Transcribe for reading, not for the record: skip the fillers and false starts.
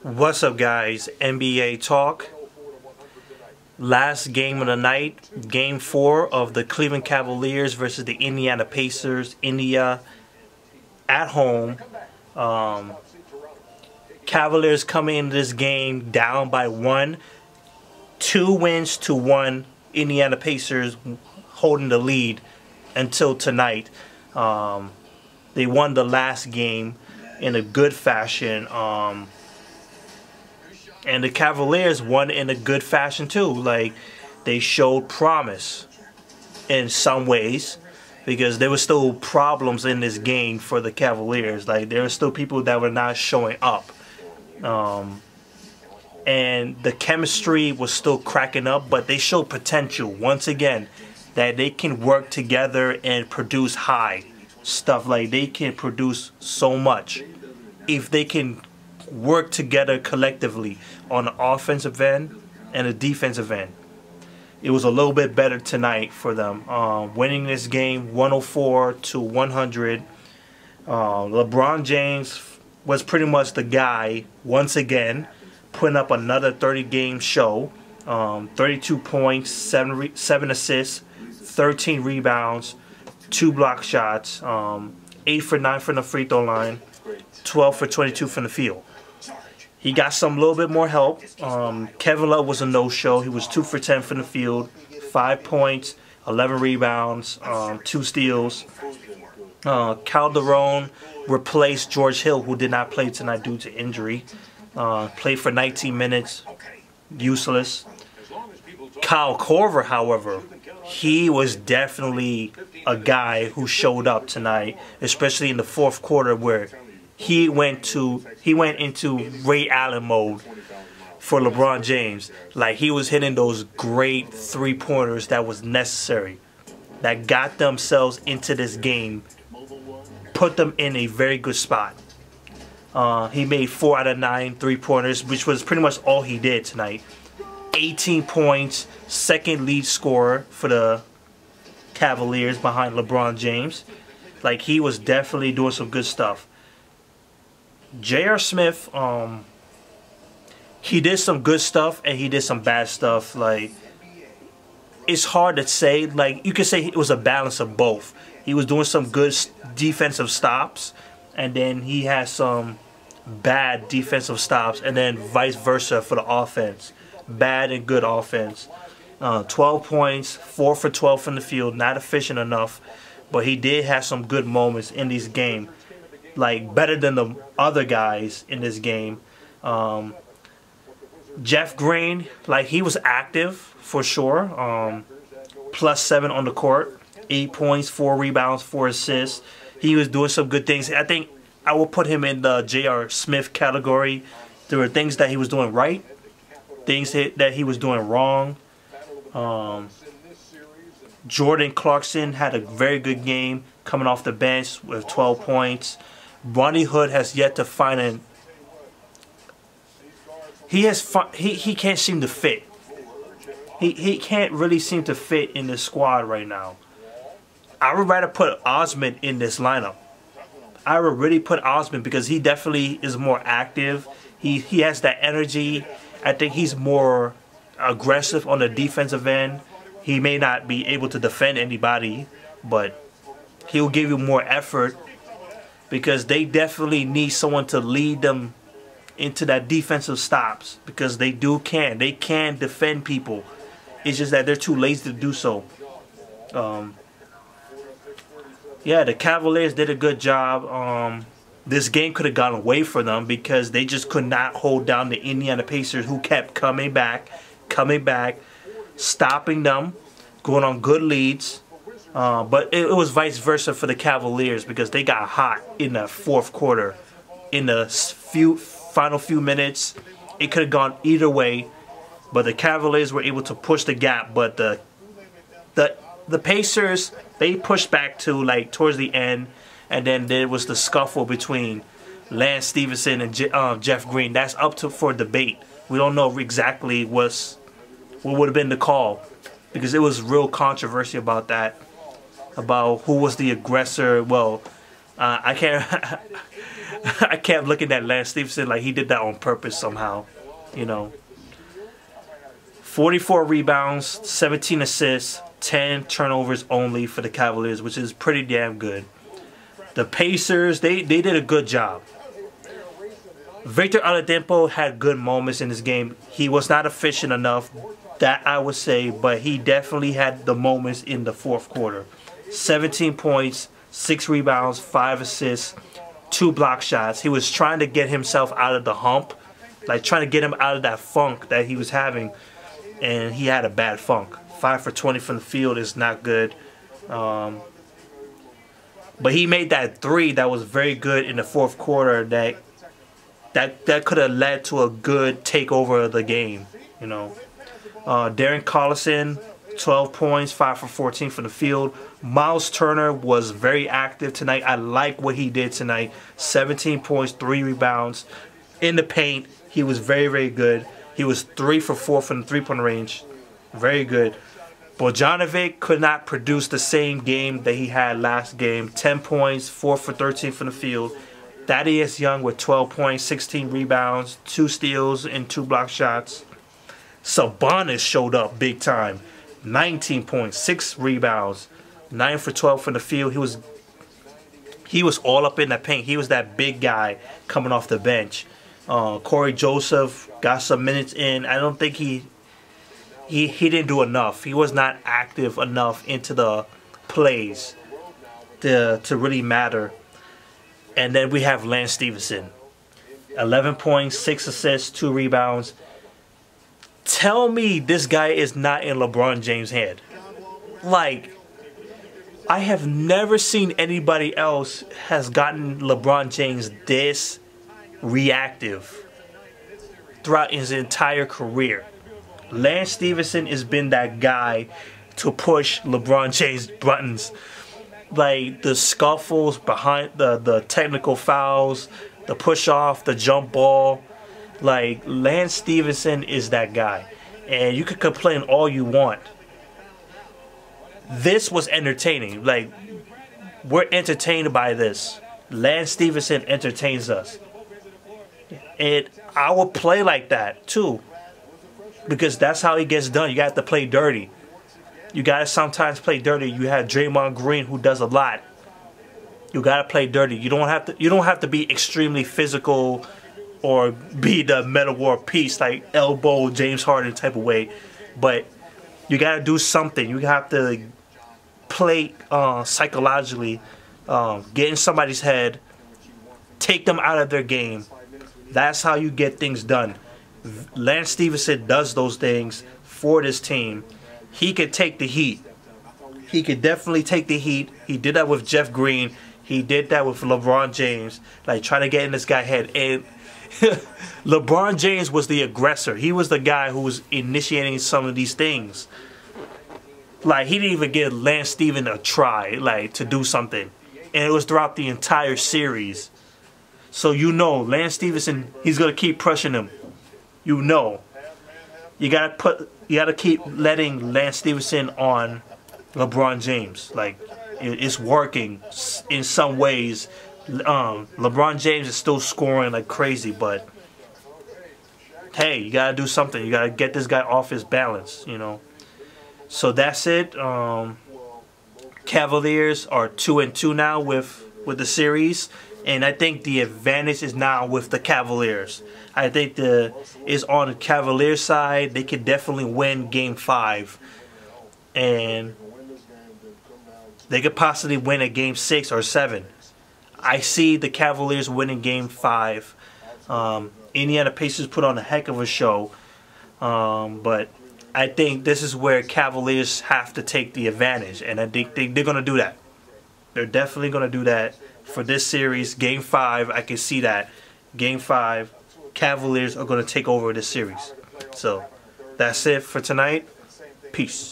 What's up, guys? NBA talk. Last game of the night, game 4 of the Cleveland Cavaliers versus the Indiana Pacers. India at home. Cavaliers coming into this game down by 1. 2 wins to 1. Indiana Pacers holding the lead until tonight. They won the last game in a good fashion. And the Cavaliers won in a good fashion too. Like, they showed promise in some ways, because there were still problems in this game for the Cavaliers. Like, there were still people that were not showing up. And the chemistry was still cracking up, but they showed potential once again that they can work together and produce high stuff. Like, they can produce so much if they can work together collectively on the offensive end and the defensive end. It was a little bit better tonight for them, winning this game 104-100. LeBron James was pretty much the guy once again, putting up another 30-game show. 32 points, 7 assists, 13 rebounds, 2 block shots, 8 for 9 from the free throw line, 12 for 22 from the field. He got some little bit more help. Kevin Love was a no-show. He was 2 for 10 from the field, 5 points, 11 rebounds, 2 steals. Calderon replaced George Hill, who did not play tonight due to injury. Played for 19 minutes, useless. Kyle Korver, however, he was definitely a guy who showed up tonight, especially in the fourth quarter, where he went into Ray Allen mode for LeBron James. Like, he was hitting those great three-pointers that was necessary, that got themselves into this game, put them in a very good spot. He made 4 out of 9 three-pointers, which was pretty much all he did tonight. 18 points, second lead scorer for the Cavaliers behind LeBron James. Like, he was definitely doing some good stuff. J.R. Smith, he did some good stuff and he did some bad stuff. Like, it's hard to say. Like, you could say it was a balance of both. He was doing some good defensive stops, and then he had some bad defensive stops, and then vice versa for the offense. Bad and good offense. 12 points, 4 for 12 from the field. Not efficient enough, but he did have some good moments in this game. Like, better than the other guys in this game. Jeff Green, like, he was active for sure. +7 on the court, 8 points, 4 rebounds, 4 assists. He was doing some good things. I think I will put him in the J.R. Smith category. There were things that he was doing right, things that he was doing wrong. Jordan Clarkson had a very good game coming off the bench with 12 points. Ronnie Hood has yet to find an... He can't seem to fit. He can't really seem to fit in the squad right now. I would rather put Osman in this lineup. I would really put Osman, because he definitely is more active. He has that energy. I think he's more aggressive on the defensive end. He may not be able to defend anybody, but he'll give you more effort, because they definitely need someone to lead them into that defensive stops, because they can defend people. It's just that they're too lazy to do so. Yeah, the Cavaliers did a good job. This game could have gone away for them, because they just could not hold down the Indiana Pacers, who kept coming back, stopping them, going on good leads. But it was vice versa for the Cavaliers, because they got hot in the fourth quarter. In the final few minutes, it could have gone either way, but the Cavaliers were able to push the gap. But the Pacers, they pushed back to, like, towards the end, and then there was the scuffle between Lance Stevenson and Jeff Green. That's up for debate. We don't know exactly what would have been the call, because it was real controversy about that, about who was the aggressor. Well, I can't I kept looking at Lance Stephenson like he did that on purpose somehow, you know. 44 rebounds, 17 assists, 10 turnovers only for the Cavaliers, which is pretty damn good. The Pacers, they did a good job. Victor Oladipo had good moments in this game. He was not efficient enough, that I would say, but he definitely had the moments in the fourth quarter. 17 points, 6 rebounds, 5 assists, 2 block shots. He was trying to get himself out of the hump, like trying to get him out of that funk that he was having, and he had a bad funk. 5 for 20 from the field is not good. But he made that 3 that was very good in the fourth quarter that could have led to a good takeover of the game, you know. Darren Collison, 12 points, 5 for 14 from the field. Myles Turner was very active tonight. I like what he did tonight. 17 points, 3 rebounds. In the paint, he was very, very good. He was 3 for 4 from the three-point range. Very good. Bogdanovic could not produce the same game that he had last game. 10 points, 4 for 13 from the field. Thaddeus Young with 12 points, 16 rebounds, 2 steals, and 2 block shots. Sabonis showed up big time. 19 points, 6 rebounds, 9 for 12 from the field. He was all up in the paint. He was that big guy coming off the bench. Corey Joseph got some minutes in. I don't think he didn't do enough. He was not active enough into the plays to really matter. And then we have Lance Stephenson. 11 points, 6 assists, 2 rebounds. Tell me this guy is not in LeBron James' head. Like, I have never seen anybody else has gotten LeBron James this reactive throughout his entire career. Lance Stephenson has been that guy to push LeBron James' buttons. Like the scuffles behind the technical fouls, the push off, the jump ball. Like Lance Stephenson is that guy. And you could complain all you want. This was entertaining. Like, we're entertained by this. Lance Stephenson entertains us. And I will play like that too. Because that's how he gets done. You got to play dirty. You got to sometimes play dirty. You have Draymond Green who does a lot. You got to play dirty. You don't have to be extremely physical or be the Metal War piece like elbow James Harden type of way. But you got to do something. You have to play psychologically, get in somebody's head, take them out of their game. That's how you get things done. Lance Stephenson does those things for this team. He could take the heat. He could definitely take the heat. He did that with Jeff Green. He did that with LeBron James. Like, trying to get in this guy's head. And LeBron James was the aggressor. He was the guy who was initiating some of these things. Like, he didn't even give Lance Stephenson a try, like, to do something. And it was throughout the entire series. So you know, Lance Stephenson, he's going to keep pushing him. You know. You gotta keep letting Lance Stephenson on LeBron James. Like, it's working in some ways. LeBron James is still scoring like crazy, but hey, you gotta do something. You gotta get this guy off his balance, you know. So that's it. Cavaliers are 2-2 now with the series. And I think the advantage is now with the Cavaliers. I think it's on the Cavaliers side. They can definitely win Game 5. And they could possibly win a Game 6 or 7. I see the Cavaliers winning Game 5. Indiana Pacers put on a heck of a show. But I think this is where Cavaliers have to take the advantage. And I think they're going to do that. They're definitely going to do that. For this series, Game 5, I can see that. Game 5, Cavaliers are going to take over this series. So, that's it for tonight. Peace.